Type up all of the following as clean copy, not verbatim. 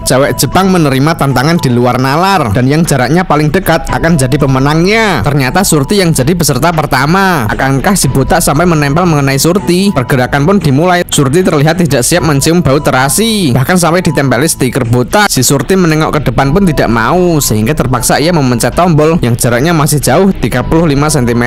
Cewek Jepang menerima tantangan di luar nalar, dan yang jaraknya paling dekat akan jadi pemenangnya. Ternyata Surti yang jadi peserta pertama. Akankah si botak sampai menempel mengenai Surti? Pergerakan pun dimulai. Surti terlihat tidak siap mencium bau terasi, bahkan sampai ditempeli stiker botak. Si Surti menengok ke depan pun tidak mau, sehingga terpaksa ia memencet tombol yang jaraknya masih jauh 35 cm.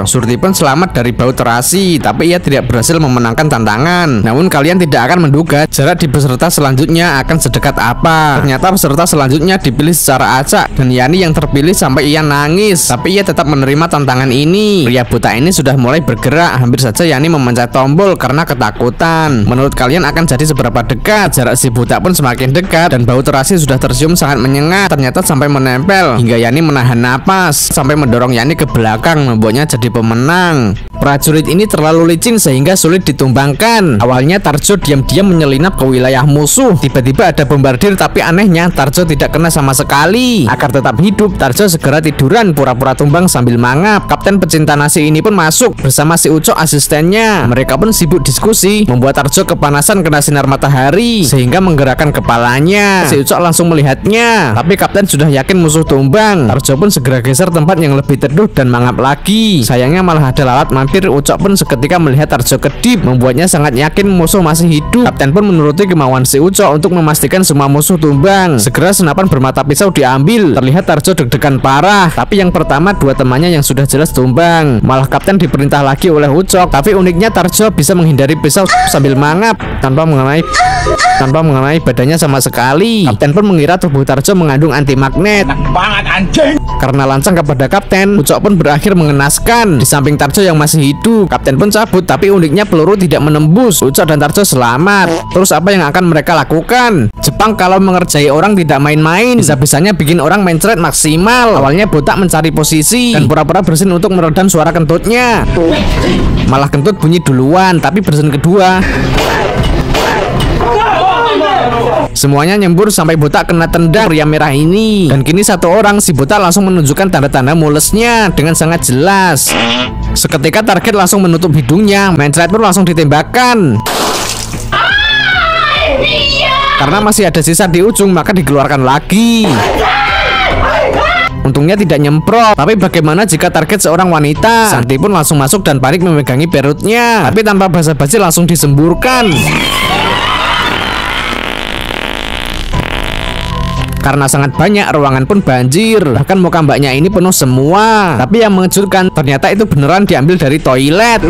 Surti pun selamat dari bau terasi, tapi ia tidak berhasil memenangkan tantangan. Namun kalian tidak akan menduga jarak di peserta selanjutnya akan sedekat apa. Ternyata peserta selanjutnya dipilih secara acak, dan Yani yang terpilih sampai ia nangis. Tapi ia tetap menerima tantangan ini. Pria buta ini sudah mulai bergerak. Hampir saja Yani memencet tombol karena ketakutan. Menurut kalian akan jadi seberapa dekat? Jarak si buta pun semakin dekat, dan bau terasi sudah tercium sangat menyengat. Ternyata sampai menempel hingga Yani menahan napas, sampai mendorong Yani ke belakang, membuatnya jadi pemenang. Prajurit ini terlalu licin sehingga sulit ditumbangkan. Awalnya Tarjo diam-diam menyelinap ke wilayah musuh. Tiba-tiba ada bombardir, tapi anehnya Tarjo tidak kena sama sekali. Agar tetap hidup, Tarjo segera tiduran pura-pura tumbang sambil mangap. Kapten pecinta nasi ini pun masuk bersama si Ucok asistennya. Mereka pun sibuk diskusi, membuat Tarjo kepanasan kena sinar matahari sehingga menggerakkan kepalanya. Si Ucok langsung melihatnya, tapi kapten sudah yakin musuh tumbang. Tarjo pun segera geser tempat yang lebih teduh dan mangap lagi. Sayangnya malah ada lalat mampir. Ucok pun seketika melihat Tarjo kedip, membuatnya sangat yakin musuh masih hidup. Kapten pun menuruti kemauan si Ucok untuk memastikan semua musuh tumbang. Segera senapan bermata pisau diambil. Terlihat Tarjo deg-degan parah, tapi yang pertama dua temannya yang sudah jelas tumbang. Malah kapten diperintah lagi oleh Ucok, tapi uniknya Tarjo bisa menghindari pisau sambil mangap tanpa mengenai badannya sama sekali. Kapten pun mengira tubuh Tarjo mengandung anti magnet. Banget anjing. Karena lancang kepada kapten, Ucok pun berakhir mengenaskan. Di samping Tarjo yang masih hidup, kapten pun cabut, tapi uniknya peluru tidak menembus. Ucok dan Tarjo selamat. Terus apa yang akan mereka lakukan? Jepang kalau mengerjai orang tidak main-main, bisa-bisanya bikin orang mencret maksimal. Awalnya botak mencari posisi dan pura-pura bersin untuk meredam suara kentutnya. Malah kentut bunyi duluan, tapi bersin kedua. Semuanya nyembur sampai botak kena tendang pria merah ini. Dan kini satu orang, si botak langsung menunjukkan tanda-tanda mulesnya dengan sangat jelas. Seketika target langsung menutup hidungnya. Mencret pun langsung ditembakkan. Karena masih ada sisa di ujung, maka dikeluarkan lagi. Untungnya tidak nyemprot. Tapi bagaimana jika target seorang wanita? Santi pun langsung masuk dan panik memegangi perutnya. Tapi tanpa basa-basi langsung disemburkan. Karena sangat banyak, ruangan pun banjir. Bahkan muka mbaknya ini penuh semua. Tapi yang mengejutkan, ternyata itu beneran diambil dari toilet.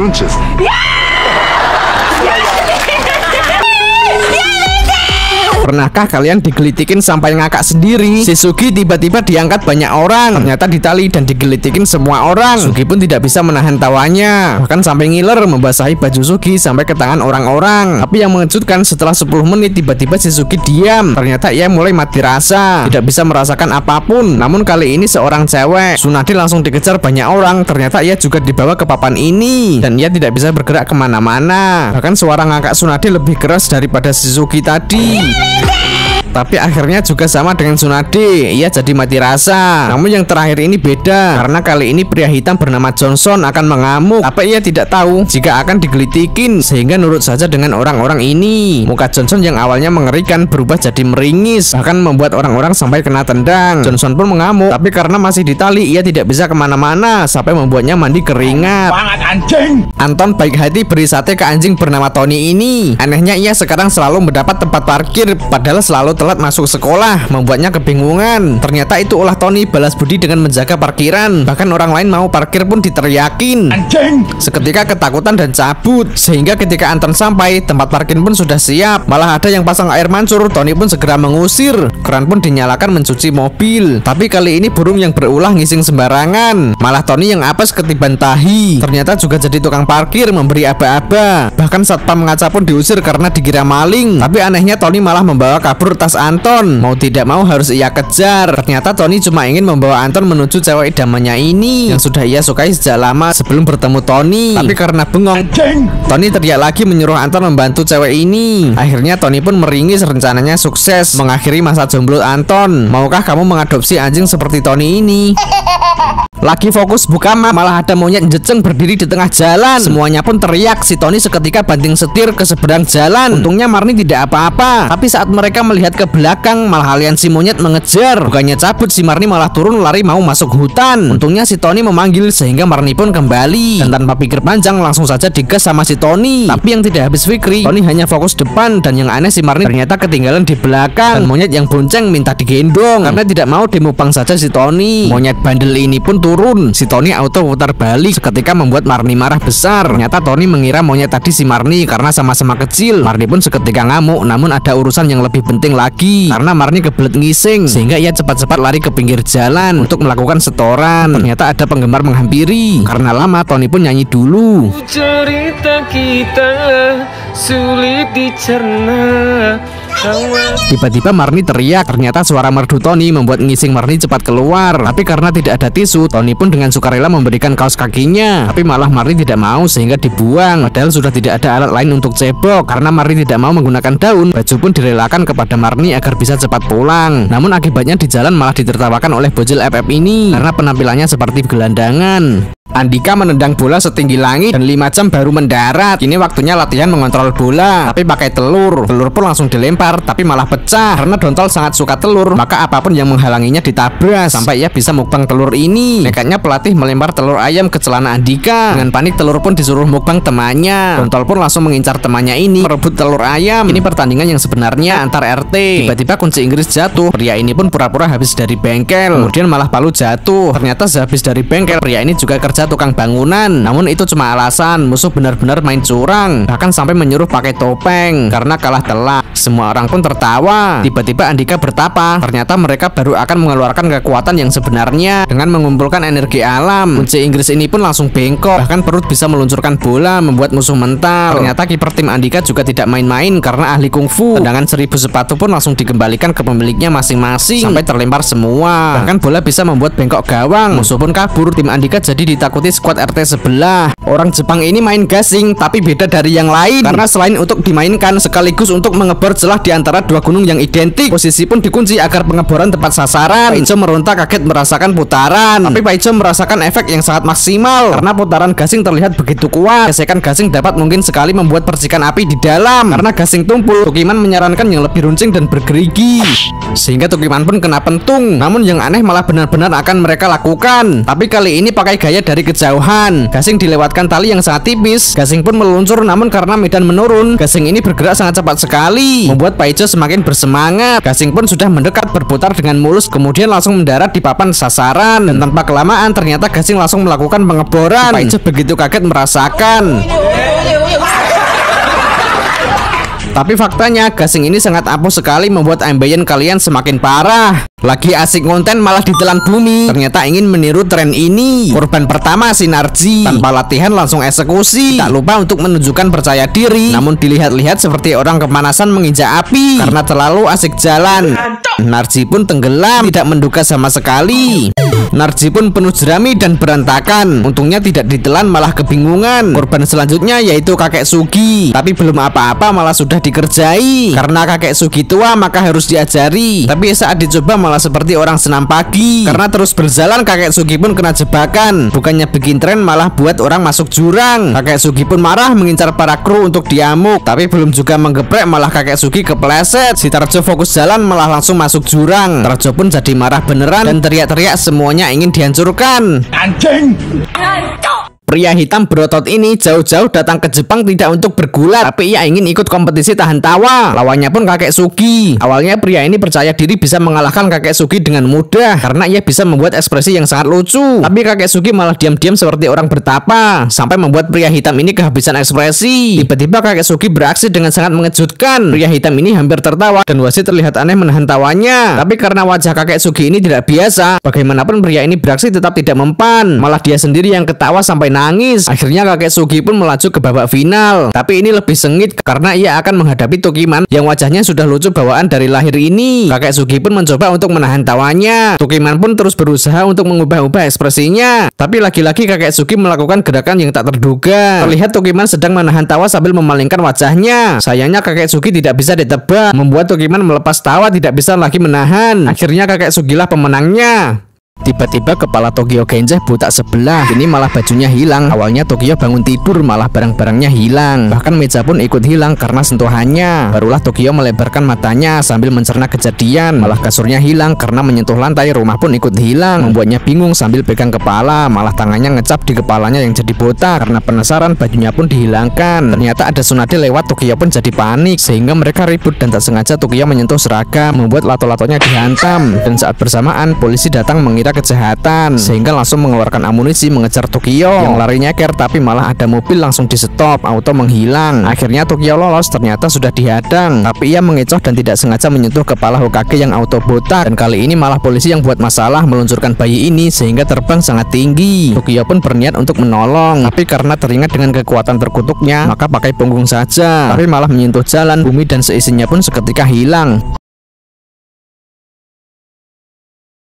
Pernahkah kalian digelitikin sampai ngakak sendiri? Si Sugi tiba-tiba diangkat banyak orang. Ternyata ditali dan digelitikin semua orang. Sugi pun tidak bisa menahan tawanya, bahkan sampai ngiler membasahi baju Sugi sampai ke tangan orang-orang. Tapi yang mengejutkan, setelah 10 menit tiba-tiba si Sugi diam. Ternyata ia mulai mati rasa, tidak bisa merasakan apapun. Namun kali ini seorang cewek. Tsunade langsung dikejar banyak orang. Ternyata ia juga dibawa ke papan ini, dan ia tidak bisa bergerak kemana-mana. Bahkan suara ngakak Tsunade lebih keras daripada si Sugi tadi. Tapi akhirnya juga sama dengan Tsunade, ia jadi mati rasa. Namun yang terakhir ini beda, karena kali ini pria hitam bernama Johnson akan mengamuk. Apa ia tidak tahu jika akan digelitikin, sehingga nurut saja dengan orang-orang ini. Muka Johnson yang awalnya mengerikan berubah jadi meringis, bahkan membuat orang-orang sampai kena tendang. Johnson pun mengamuk, tapi karena masih ditali ia tidak bisa kemana-mana, sampai membuatnya mandi keringat. Banget anjing. Anton baik hati beri sate ke anjing bernama Tony ini. Anehnya ia sekarang selalu mendapat tempat parkir, padahal selalu telat masuk sekolah, membuatnya kebingungan. Ternyata itu ulah Tony balas budi dengan menjaga parkiran. Bahkan orang lain mau parkir pun diteriakin. Anjing. Seketika ketakutan dan cabut, sehingga ketika Anton sampai, tempat parkir pun sudah siap. Malah ada yang pasang air mancur. Tony pun segera mengusir. Keran pun dinyalakan mencuci mobil. Tapi kali ini burung yang berulah ngising sembarangan. Malah Tony yang apes ketiban tahi. Ternyata juga jadi tukang parkir memberi aba-aba. Bahkan satpam ngaca pun diusir karena dikira maling. Tapi anehnya Tony malah membawa kabur tas Anton. Mau tidak mau harus ia kejar. Ternyata Tony cuma ingin membawa Anton menuju cewek idamannya ini yang sudah ia sukai sejak lama sebelum bertemu Tony. Tapi karena bengong, Tony teriak lagi menyuruh Anton membantu cewek ini. Akhirnya Tony pun meringis, rencananya sukses mengakhiri masa jomblo Anton. Maukah kamu mengadopsi anjing seperti Tony ini? Lagi fokus buka map, malah ada monyet jeceng berdiri di tengah jalan. Semuanya pun teriak. Si Tony seketika banting setir ke seberang jalan. Untungnya Marni tidak apa-apa. Tapi saat mereka melihat ke belakang, malah aliansi monyet mengejar. Bukannya cabut, si Marni malah turun lari mau masuk hutan. Untungnya si Tony memanggil sehingga Marni pun kembali. Dan tanpa pikir panjang langsung saja digas sama si Tony. Tapi yang tidak habis fikri, Tony hanya fokus depan. Dan yang aneh si Marni ternyata ketinggalan di belakang. Dan monyet yang bonceng minta digendong karena tidak mau dimupang saja si Tony. Monyet bandel ini pun turun. Si Tony auto putar balik seketika membuat Marni marah besar. Ternyata Tony mengira monyet tadi si Marni karena sama-sama kecil. Marni pun seketika ngamuk, namun ada urusan yang lebih penting lagi. Karena Marni kebelet ngising sehingga ia cepat-cepat lari ke pinggir jalan untuk melakukan setoran. Ternyata ada penggemar menghampiri. Karena lama Tony pun nyanyi dulu. Cerita kita sulit dicerna. Tiba-tiba Marni teriak. Ternyata suara merdu Tony membuat ngising Marni cepat keluar. Tapi karena tidak ada tisu, Tony pun dengan sukarela memberikan kaos kakinya. Tapi malah Marni tidak mau sehingga dibuang. Padahal sudah tidak ada alat lain untuk cebok. Karena Marni tidak mau menggunakan daun, baju pun direlakan kepada Marni agar bisa cepat pulang. Namun akibatnya di jalan malah ditertawakan oleh bocil FF ini karena penampilannya seperti gelandangan. Andika menendang bola setinggi langit dan 5 jam baru mendarat. Kini waktunya latihan mengontrol bola, tapi pakai telur. Telur pun langsung dilempar, tapi malah pecah. Karena Dontol sangat suka telur, maka apapun yang menghalanginya ditabras sampai ia bisa mukbang telur ini. Nekatnya pelatih melempar telur ayam ke celana Andika. Dengan panik telur pun disuruh mukbang temannya. Dontol pun langsung mengincar temannya ini merebut telur ayam. Ini pertandingan yang sebenarnya antar RT. Tiba-tiba kunci Inggris jatuh. Pria ini pun pura-pura habis dari bengkel. Kemudian malah palu jatuh. Ternyata sehabis dari bengkel, pria ini juga kerja tukang bangunan. Namun itu cuma alasan. Musuh benar-benar main curang, bahkan sampai menyuruh pakai topeng karena kalah telak. Semua orang pun tertawa. Tiba-tiba Andika bertapa. Ternyata mereka baru akan mengeluarkan kekuatan yang sebenarnya dengan mengumpulkan energi alam. Kunci Inggris ini pun langsung bengkok. Bahkan perut bisa meluncurkan bola membuat musuh mental. Ternyata kiper tim Andika juga tidak main-main karena ahli kungfu. Tendangan 1000 sepatu pun langsung dikembalikan ke pemiliknya masing-masing sampai terlempar semua. Bahkan bola bisa membuat bengkok gawang. Musuh pun kabur. Tim Andika jadi ditakuti skuad RT sebelah. Orang Jepang ini main gasing, tapi beda dari yang lain karena selain untuk dimainkan sekaligus untuk mengebor celah di antara dua gunung yang identik. Posisi pun dikunci agar pengeboran tepat sasaran. Pak Ijo meronta kaget merasakan putaran, tapi Pak Ijo merasakan efek yang sangat maksimal karena putaran gasing terlihat begitu kuat. Gesekan gasing dapat mungkin sekali membuat percikan api di dalam. Karena gasing tumpul, Tukiman menyarankan yang lebih runcing dan bergerigi sehingga Tukiman pun kena pentung. Namun yang aneh malah benar-benar akan mereka lakukan, tapi kali ini pakai gaya dari kejauhan. Gasing dilewatkan tali yang sangat tipis. Gasing pun meluncur, namun karena medan menurun, gasing ini bergerak sangat cepat sekali, membuat Pak Ijo semakin bersemangat. Gasing pun sudah mendekat, berputar dengan mulus, kemudian langsung mendarat di papan sasaran. Dan tanpa kelamaan ternyata gasing langsung melakukan pengeboran. Pak Ijo begitu kaget merasakan. Tapi faktanya gasing ini sangat ampuh sekali, membuat ambeien kalian semakin parah. Lagi asik konten malah ditelan bumi. Ternyata ingin meniru tren ini. Korban pertama Sinarji, tanpa latihan langsung eksekusi. Tak lupa untuk menunjukkan percaya diri, namun dilihat-lihat seperti orang kepanasan menginjak api karena terlalu asik jalan. Narji pun tenggelam, tidak menduga sama sekali. Narji pun penuh jerami dan berantakan. Untungnya tidak ditelan, malah kebingungan. Korban selanjutnya yaitu kakek Sugi. Tapi belum apa-apa malah sudah dikerjai. Karena kakek Sugi tua maka harus diajari. Tapi saat dicoba malah seperti orang senam pagi. Karena terus berjalan kakek Sugi pun kena jebakan. Bukannya bikin tren malah buat orang masuk jurang. Kakek Sugi pun marah mengincar para kru untuk diamuk. Tapi belum juga menggeprek malah kakek Sugi kepleset. Si Tarjo fokus jalan malah langsung masuk jurang. Tarjo pun jadi marah beneran dan teriak-teriak semuanya ingin dihancurkan. Anjing! Pria hitam berotot ini jauh-jauh datang ke Jepang tidak untuk bergulat, tapi ia ingin ikut kompetisi tahan tawa. Lawannya pun kakek Sugi. Awalnya pria ini percaya diri bisa mengalahkan kakek Sugi dengan mudah karena ia bisa membuat ekspresi yang sangat lucu. Tapi kakek Sugi malah diam-diam seperti orang bertapa, sampai membuat pria hitam ini kehabisan ekspresi. Tiba-tiba kakek Sugi beraksi dengan sangat mengejutkan. Pria hitam ini hampir tertawa dan wasit terlihat aneh menahan tawanya. Tapi karena wajah kakek Sugi ini tidak biasa, bagaimanapun pria ini beraksi tetap tidak mempan. Malah dia sendiri yang ketawa sampai nangis. Akhirnya kakek Sugi pun melaju ke babak final. Tapi ini lebih sengit karena ia akan menghadapi Tukiman yang wajahnya sudah lucu bawaan dari lahir ini. Kakek Sugi pun mencoba untuk menahan tawanya. Tukiman pun terus berusaha untuk mengubah-ubah ekspresinya. Tapi lagi-lagi kakek Sugi melakukan gerakan yang tak terduga. Terlihat Tukiman sedang menahan tawa sambil memalingkan wajahnya. Sayangnya kakek Sugi tidak bisa ditebak, membuat Tukiman melepas tawa tidak bisa lagi menahan. Akhirnya kakek Sugilah pemenangnya. Tiba-tiba kepala Tokyo Genjeh botak sebelah. Ini malah bajunya hilang. Awalnya Tokyo bangun tidur malah barang-barangnya hilang. Bahkan meja pun ikut hilang karena sentuhannya. Barulah Tokyo melebarkan matanya sambil mencerna kejadian. Malah kasurnya hilang karena menyentuh lantai. Rumah pun ikut hilang. Membuatnya bingung sambil pegang kepala. Malah tangannya ngecap di kepalanya yang jadi botak. Karena penasaran bajunya pun dihilangkan. Ternyata ada Tsunade lewat. Tokyo pun jadi panik sehingga mereka ribut dan tak sengaja Tokyo menyentuh seragam, membuat lato-latonya dihantam. Dan saat bersamaan polisi datang mengira kejahatan sehingga langsung mengeluarkan amunisi mengejar Tokyo yang lari nyeker, tapi malah ada mobil langsung di stop, auto menghilang. Akhirnya Tokyo lolos, ternyata sudah dihadang, tapi ia mengecoh dan tidak sengaja menyentuh kepala Hokage yang auto botak. Dan kali ini malah polisi yang buat masalah meluncurkan bayi ini sehingga terbang sangat tinggi. Tokyo pun berniat untuk menolong, tapi karena teringat dengan kekuatan terkutuknya maka pakai punggung saja, tapi malah menyentuh jalan, bumi dan seisinya pun seketika hilang.